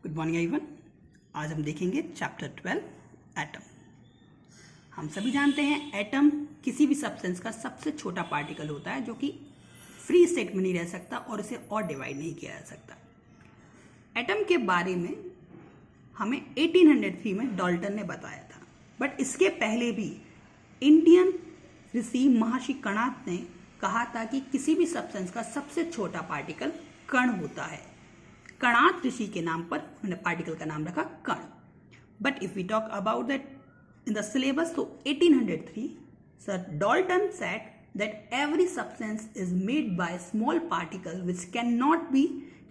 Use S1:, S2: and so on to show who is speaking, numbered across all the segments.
S1: Good morning everyone. आज हम देखेंगे चैप्टर 12 एटम। हम सभी जानते हैं एटम किसी भी सब्सटेंस का सबसे छोटा पार्टिकल होता है जो कि फ्री स्टेट में नहीं रह सकता और इसे और डिवाइड नहीं किया जा सकता। एटम के बारे में हमें 1803 में डाल्टन ने बताया था, बट इसके पहले भी इंडियन ऋषि महर्षि कणाद ने कहा था कि किसी भी सब्सटेंस का सबसे छोटा पार्टिकल कण होता है। कणाद ऋषि के नाम पर उन्होंने पार्टिकल का नाम रखा कण। But if we talk about that in the syllabus, तो 1803 sir Dalton said that every substance is made by a small particle which cannot be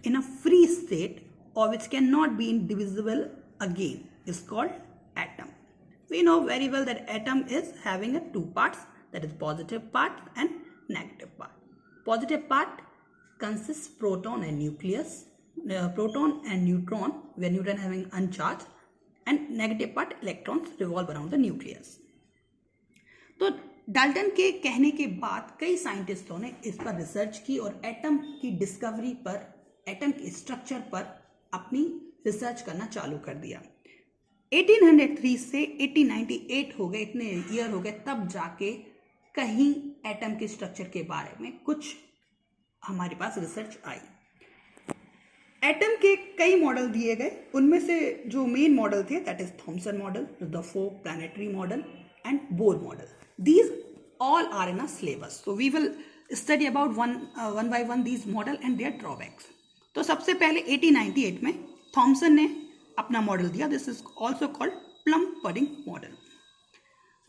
S1: in a free state or which cannot be indivisible again is called atom. We know very well that atom is having a two parts, that is positive part and negative part. Positive part consists proton and nucleus, proton and neutron, where neutron having uncharged, and negative part electrons revolve around the nucleus. तो Dalton के कहने के बाद कई साइंटिस्टों ने इस पर research की और एटम की डिस्कवरी पर, एटम के स्ट्रक्चर पर अपनी रिसर्च करना चालू कर दिया। 1803 से 1898 हो गए, इतने ईयर हो गए, तब जाके कहीं एटम के स्ट्रक्चर के बारे में कुछ हमारे पास रिसर्च आई। एटम के कई मॉडल दिए गए, उनमें से जो मेन मॉडल थे that is Thompson model, Rutherford planetary model and Bohr model. These all are in a syllabus. So we will study about one by one these model and their drawbacks. तो सबसे पहले 1898 में Thompson ने अपना model दिया। This is also called plum pudding model.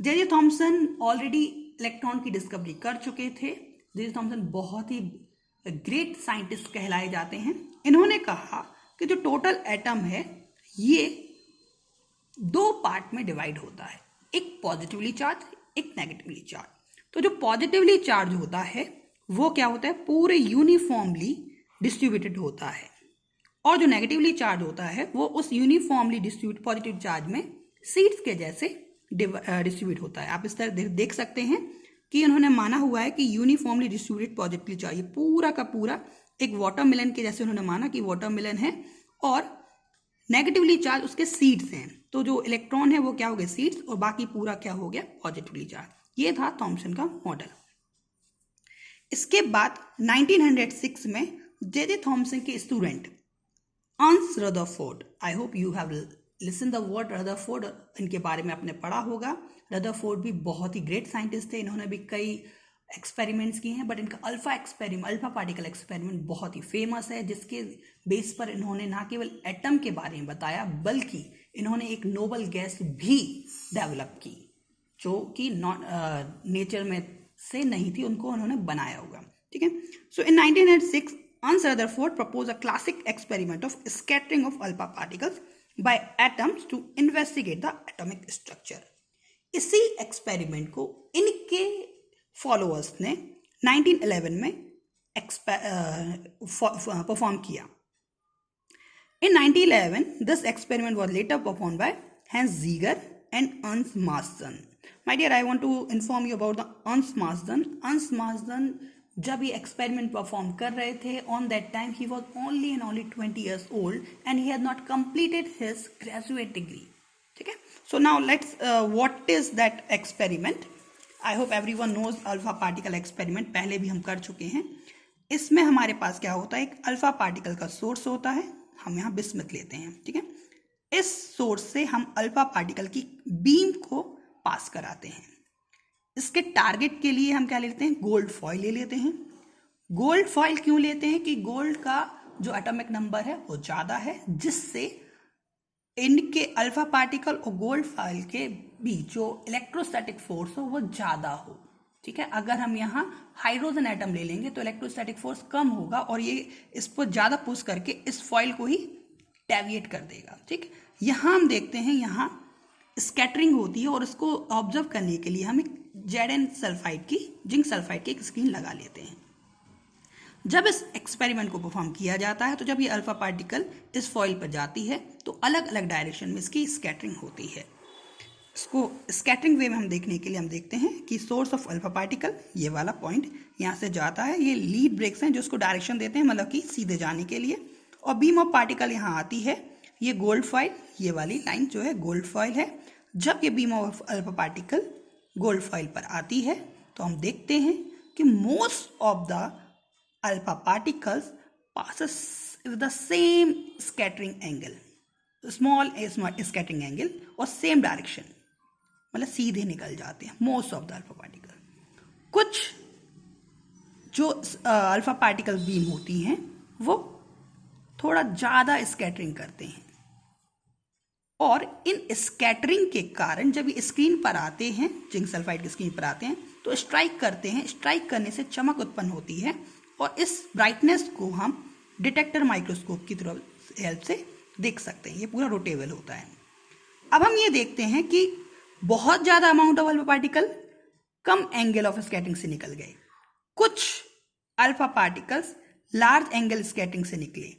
S1: J Thomson already electron की discovery कर चुके थे। जे थॉमसन बहुत ही ग्रेट साइंटिस्ट कहलाए जाते हैं। इन्होंने कहा कि जो टोटल एटम है ये दो पार्ट में डिवाइड होता है, एक पॉजिटिवली चार्ज, एक नेगेटिवली चार्ज। तो जो पॉजिटिवली चार्ज होता है वो क्या होता है, पूरे यूनिफॉर्मली डिस्ट्रीब्यूटेड होता है, और जो नेगेटिवली चार्ज होता है वो उस यूनिफॉर्मली डिस्ट्रीब्यूट पॉजिटिव चार्ज में सीड्स के जैसे डिस्ट्रीब्यूट होता है। आप इस तरह देख सकते हैं कि उन्होंने माना हुआ है कि यूनिफॉर्मली डिस्ट्रीब्यूटेड पॉजिटिवली चार्ज पूरा का पूरा एक वाटरमेलन के जैसे उन्होंने माना कि वाटरमेलन है, और नेगेटिवली चार्ज उसके सीड्स हैं। तो जो इलेक्ट्रॉन है वो क्या हो गए, सीड्स, और बाकी पूरा क्या हो गया, पॉजिटिवली चार्ज। ये था थॉमसन का मॉडल। इसके बाद 1906 में जे थॉमसन के student Ernst Rutherford, I hope you have listen the word Rutherford, इनके बारे में आपने पढ़ा होगा। रदरफोर्ड भी बहुत ही ग्रेट साइंटिस्ट थे। इन्होंने भी कई एक्सपेरिमेंट्स किए हैं, बट इनका अल्फा पार्टिकल एक्सपेरिमेंट बहुत ही फेमस है, जिसके बेस पर इन्होंने ना केवल एटम के बारे में बताया बल्कि इन्होंने एक नोबल गैस भी डेवलप की जो कि नेचर में से नहीं थी, उनको उन्होंने बनाया होगा। ठीक है। So in 1906 Ernst Rutherford propose a classic experiment of scattering of alpha particles by atoms to investigate the atomic structure. इसी एक्सपेरिमेंट को इनके फॉलोअर्स ने 1911 में परफॉर्म किया। In 1911, this experiment was later performed by Hans Ziegler and Ernst Marsden. My dear, I want to inform you about the Ernst Marsden. Ernst Marsden जब ये experiment perform कर रहे थे, on that time he was only 20 years old and he had not completed his graduate degree. ठीक है। So now let's what is that experiment? I hope everyone knows alpha particle experiment, पहले भी हम कर चुके हैं। इसमें हमारे पास क्या होता है, एक अल्फा पार्टिकल का सोर्स होता है, हम यहाँ बिस्मथ लेते हैं। ठीक है। इस सोर्स से हम अल्फा पार्टिकल की बीम को पास कराते हैं। इसके टारगेट के लिए हम क्या लेते हैं, गोल्ड फॉइल ले लेते हैं। गोल्ड फॉइल क्यों लेते हैं कि गोल्ड का जो एटॉमिक नंबर है वो ज़्यादा है, जिससे इनके अल्फा पार्टिकल और गोल्ड फॉइल के बीच जो इलेक्ट्रोस्टैटिक फोर्स हो वो ज़्यादा हो। ठीक है। अगर हम यहाँ हाइड्रोजन एटम ले लेंगे तो इलेक्ट्रोस्टैटिक फोर्स कम होगा और ये इस पर ज़्यादा पुश करके इस फॉइल को ही डेविएट कर देगा। ठीक। यहाँ हम देखते हैं, यहाँ स्कैटरिंग होती है और इसको ऑब्जर्व करने के लिए हम एक जेडन सल्फाइड की, जिंक सल्फाइड की एक स्क्रीन लगा लेते हैं। जब इस एक्सपेरिमेंट को परफॉर्म किया जाता है तो जब ये अल्फा पार्टिकल इस फॉइल पर जाती है तो अलग अलग डायरेक्शन में इसकी स्कैटरिंग होती है। इसको स्कैटरिंग वे में हम देखने के लिए हम देखते हैं कि सोर्स ऑफ अल्फा पार्टिकल, ये वाला पॉइंट यहाँ से जाता है, ये लीड ब्रेक्स हैं जो इसको डायरेक्शन देते हैं, मतलब कि सीधे जाने के लिए, और बीम ऑफ पार्टिकल यहाँ आती है ये गोल्ड फॉइल, ये वाली लाइन जो है गोल्ड फॉइल है। जब ये beam of alpha particle gold foil पर आती है तो हम देखते हैं कि most of the alpha particles passes with the same scattering angle, small scattering angle और सेम डायरेक्शन, मतलब सीधे निकल जाते हैं most of the alpha particle. कुछ जो अल्फा पार्टिकल बीम होती हैं वो थोड़ा ज़्यादा स्कैटरिंग करते हैं, और इन स्कैटरिंग के कारण जब ये स्क्रीन पर आते हैं, जिंक सल्फाइड की स्क्रीन पर आते हैं तो स्ट्राइक करते हैं। स्ट्राइक करने से चमक उत्पन्न होती है और इस ब्राइटनेस को हम डिटेक्टर माइक्रोस्कोप की हेल्प से देख सकते हैं। ये पूरा रोटेबल होता है। अब हम ये देखते हैं कि बहुत ज़्यादा amount of alpha particle come angle of scattering से निकल गए, कुछ alpha particles large angle scattering से निकले,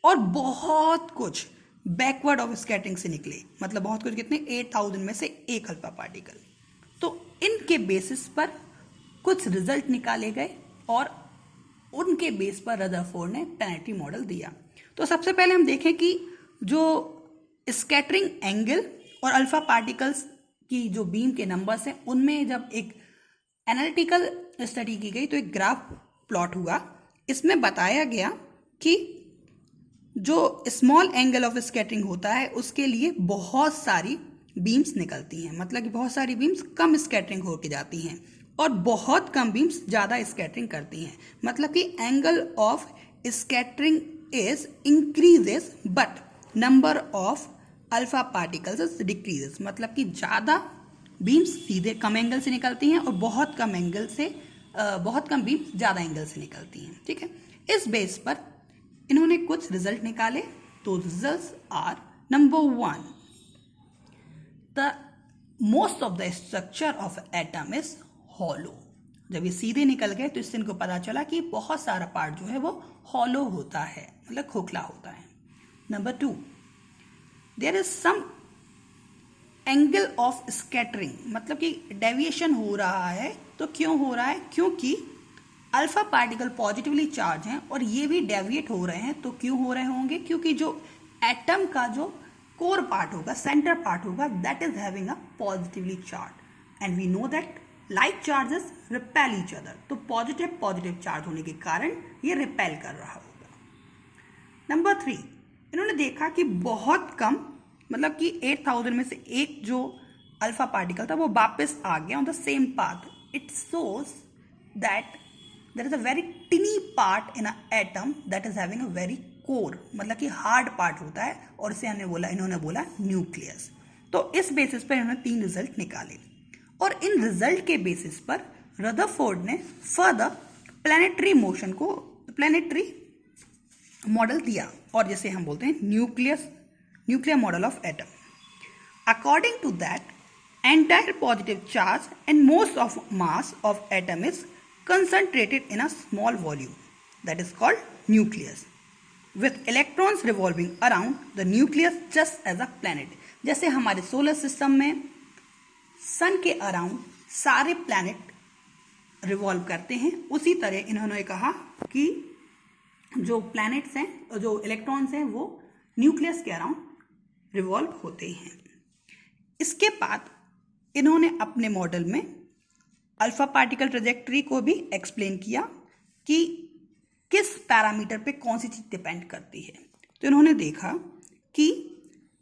S1: और बहुत कुछ बैकवर्ड ऑफ स्कैटरिंग से निकले। मतलब बहुत कुछ कितने, 8000 में से एक अल्फा पार्टिकल। तो इनके बेसिस पर कुछ रिजल्ट निकाले गए और उनके बेस पर रदरफोर्ड ने प्लैनेटरी मॉडल दिया। तो सबसे पहले हम देखें कि जो स्कैटरिंग एंगल और अल्फा पार्टिकल्स की जो बीम के नंबर्स हैं उनमें जब एक एनालिटिकल स्टडी की गई तो एक ग्राफ प्लॉट हुआ। इसमें बताया गया कि जो स्मॉल एंगल ऑफ स्कैटरिंग होता है उसके लिए बहुत सारी बीम्स निकलती हैं, मतलब कि बहुत सारी बीम्स कम स्कैटरिंग होके जाती हैं और बहुत कम बीम्स ज़्यादा स्कैटरिंग करती हैं। मतलब कि angle of scattering is increases but number of alpha particles decreases. मतलब कि ज़्यादा बीम्स सीधे कम एंगल से निकलती हैं और बहुत कम बीम्स ज़्यादा एंगल से निकलती हैं। ठीक है, इस बेस पर इन्होंने कुछ रिजल्ट निकाले। तो results are, number 1, the most of the structure of atom is hollow. जब ये सीधे निकल गए तो इससे इनको पता चला कि बहुत सारा पार्ट जो है वो हॉलो होता है, मतलब खोखला होता है। Number 2, there is some angle of scattering, मतलब कि डेविएशन हो रहा है। तो क्यों हो रहा है? क्योंकि अल्फा पार्टिकल पॉजिटिवली चार्ज हैं और ये भी डेविएट हो रहे हैं। तो क्यों हो रहे होंगे? क्योंकि जो एटम का जो कोर पार्ट होगा, सेंटर पार्ट होगा, that is having a positively charge and we know that like charges repel each other. तो पॉजिटिव चार्ज होने के कारण ये रिपेल कर रहा होगा। नंबर 3, इन्होंने देखा कि बहुत कम, मतलब कि 8000 में से एक जो अल्फा पार्टिकल था वो वापस आ गया on the same path. It shows that there is a very tiny part in an atom that is having a very core, मतलब कि हार्ड पार्ट होता है और इसे इन्होंने बोला न्यूक्लियस। तो इस बेसिस पर इन्होंने 3 रिजल्ट निकाले और इन रिजल्ट के बेसिस पर रदरफोर्ड ने फर्दर प्लैनेटरी मॉडल दिया, और जैसे हम बोलते हैं nuclear model of atom. According to that, entire positive charge and most of mass of atom is concentrated in a small volume that is called nucleus, with electrons revolving around the nucleus just as a planet। जैसे हमारे solar system में सन के around सारे planet revolve करते हैं, उसी तरह इन्होंने कहा कि जो प्लैनेट्स हैं, जो इलेक्ट्रॉन्स हैं, वो न्यूक्लियस के अराउंड रिवॉल्व होते हैं। इसके बाद इन्होंने अपने मॉडल में अल्फा पार्टिकल ट्रेजेक्टरी को भी एक्सप्लेन किया कि किस पैरामीटर पे कौन सी चीज़ डिपेंड करती है। तो इन्होंने देखा कि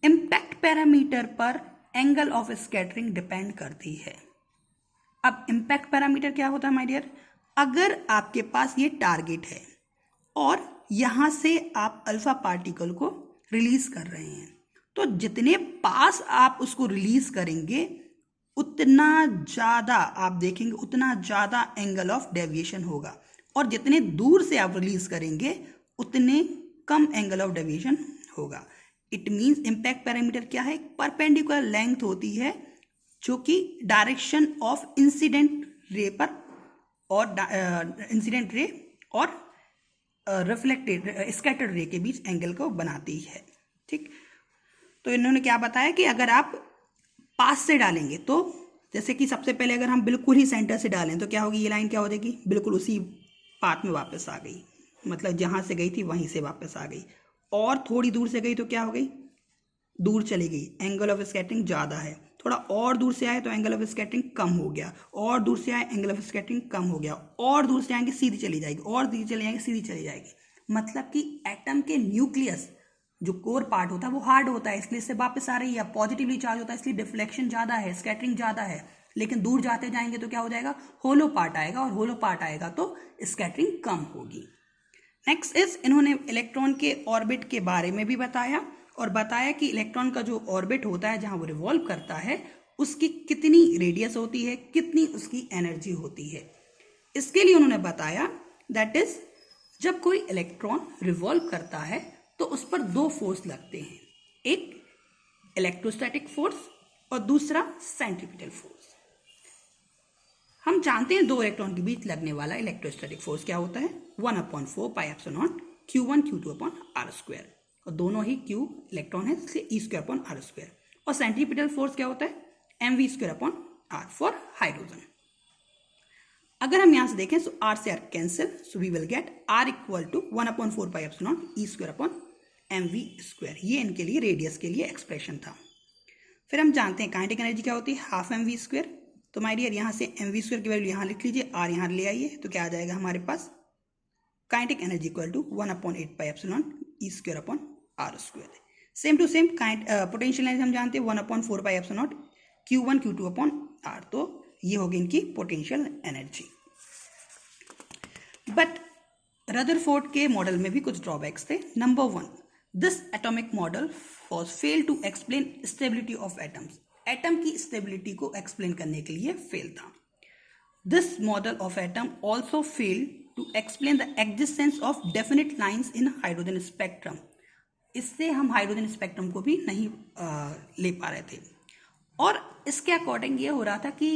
S1: इम्पैक्ट पैरामीटर पर एंगल ऑफ स्कैटरिंग डिपेंड करती है। अब इम्पैक्ट पैरामीटर क्या होता है माय डियर? अगर आपके पास ये टारगेट है और यहाँ से आप अल्फा पार्टिकल को रिलीज कर रहे हैं, तो जितने पास आप उसको रिलीज करेंगे उतना ज़्यादा आप देखेंगे, उतना ज़्यादा एंगल ऑफ डेविएशन होगा, और जितने दूर से आप रिलीज करेंगे उतने कम एंगल ऑफ डेविएशन होगा। इट मीन्स इम्पैक्ट पैरामीटर क्या है? परपेंडिकुलर लेंथ होती है जो कि डायरेक्शन ऑफ इंसिडेंट रे पर और इंसिडेंट रे और रिफ्लेक्टेड स्कैटर्ड रे के बीच एंगल को बनाती है। ठीक, तो इन्होंने क्या बताया कि अगर आप पास से डालेंगे, तो जैसे कि सबसे पहले अगर हम बिल्कुल ही सेंटर से डालें तो क्या होगी? ये लाइन क्या हो जाएगी? बिल्कुल उसी पाथ में वापस आ गई, मतलब जहाँ से गई थी वहीं से वापस आ गई। और थोड़ी दूर से गई तो क्या हो गई? दूर चली गई, एंगल ऑफ स्कैटरिंग ज़्यादा है। थोड़ा और दूर से आए तो एंगल ऑफ स्कैटरिंग कम हो गया, और दूर से आए एंगल ऑफ स्कैटरिंग कम हो गया, और दूर से आएंगे सीधी चली जाएगी, और दूर चले जाएंगे सीधी चली जाएगी। मतलब कि एटम के न्यूक्लियस जो कोर पार्ट होता है वो हार्ड होता है, इसलिए इससे वापस आ रही है, पॉजिटिवली चार्ज होता है, इसलिए डिफ्लेक्शन ज़्यादा है, स्कैटरिंग ज़्यादा है। लेकिन दूर जाते जाएंगे तो क्या हो जाएगा, होलो पार्ट आएगा, और होलो पार्ट आएगा तो स्कैटरिंग कम होगी। नेक्स्ट इज, इन्होंने इलेक्ट्रॉन के ऑर्बिट के बारे में भी बताया, और बताया कि इलेक्ट्रॉन का जो ऑर्बिट होता है जहां वो रिवॉल्व करता है उसकी कितनी रेडियस होती है, कितनी उसकी एनर्जी होती है। इसके लिए उन्होंने बताया दैट इज, जब कोई इलेक्ट्रॉन रिवॉल्व करता है तो उस पर दो फोर्स लगते हैं, एक इलेक्ट्रोस्टैटिक फोर्स और दूसरा सेंट्रीपिटल फोर्स। हम जानते हैं दो इलेक्ट्रॉन के बीच लगने वाला इलेक्ट्रोस्टैटिक फोर्स क्या होता है, 1/4 पाई एप्सिलॉन Q1 Q2/r², और दोनों ही Q इलेक्ट्रॉन है इसलिए E²/r²। और सेंट्रीपिटल फोर्स क्या होता है, mv²/r फॉर हाइड्रोजन। अगर हम यहां से देखें तो r से r cancel, so we will get r equal to 1/4 pi epsilon E²/mv²। ये इनके लिए रेडियस के लिए एक्सप्रेशन था। फिर हम जानते हैं काइनेटिक एनर्जी क्या होती है, हाफ mv²। तो माय डियर यहाँ से mv² की वैल्यू यहाँ लिख लीजिए, r यहाँ ले आइए, तो क्या आ जाएगा हमारे पास, kinetic energy equal to 1/8 pi epsilon E²/r²। Same to same potential energy हम जानते हैं 1/4 पाई एप्सिलॉन Q1 Q2/r, तो ये होगी इनकी पोटेंशियल एनर्जी। बट रदरफोर्ड के मॉडल में भी कुछ ड्रॉबैक्स थे। Number 1, this atomic model was fail to explain stability of atoms. Atom की स्टेबिलिटी को एक्सप्लेन करने के लिए फेल था। This model of atom also fail to explain the existence of definite lines in hydrogen spectrum. इससे हम hydrogen spectrum को भी नहीं ले पा रहे थे। और इसके अकॉर्डिंग ये हो रहा था कि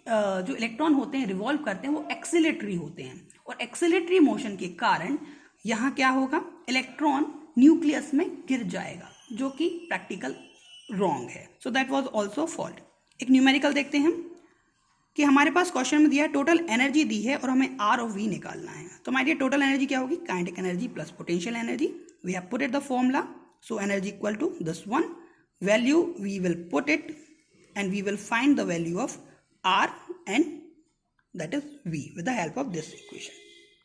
S1: जो इलेक्ट्रॉन होते हैं रिवॉल्व करते हैं वो एक्सीलरेटरी होते हैं, और एक्सीलरेटरी मोशन के कारण यहाँ क्या होगा, इलेक्ट्रॉन न्यूक्लियस में गिर जाएगा, जो कि प्रैक्टिकल रॉन्ग है। So that was also fault. एक न्यूमेरिकल देखते हैं हम कि हमारे पास क्वेश्चन में दिया है टोटल एनर्जी दी है और हमें आर और वी निकालना है। तो हमारी टोटल एनर्जी क्या होगी, kinetic energy plus potential energy. We have put it the formula, so energy equal to this one, value we will put it and we will find the value of R and that is V with the help of this equation.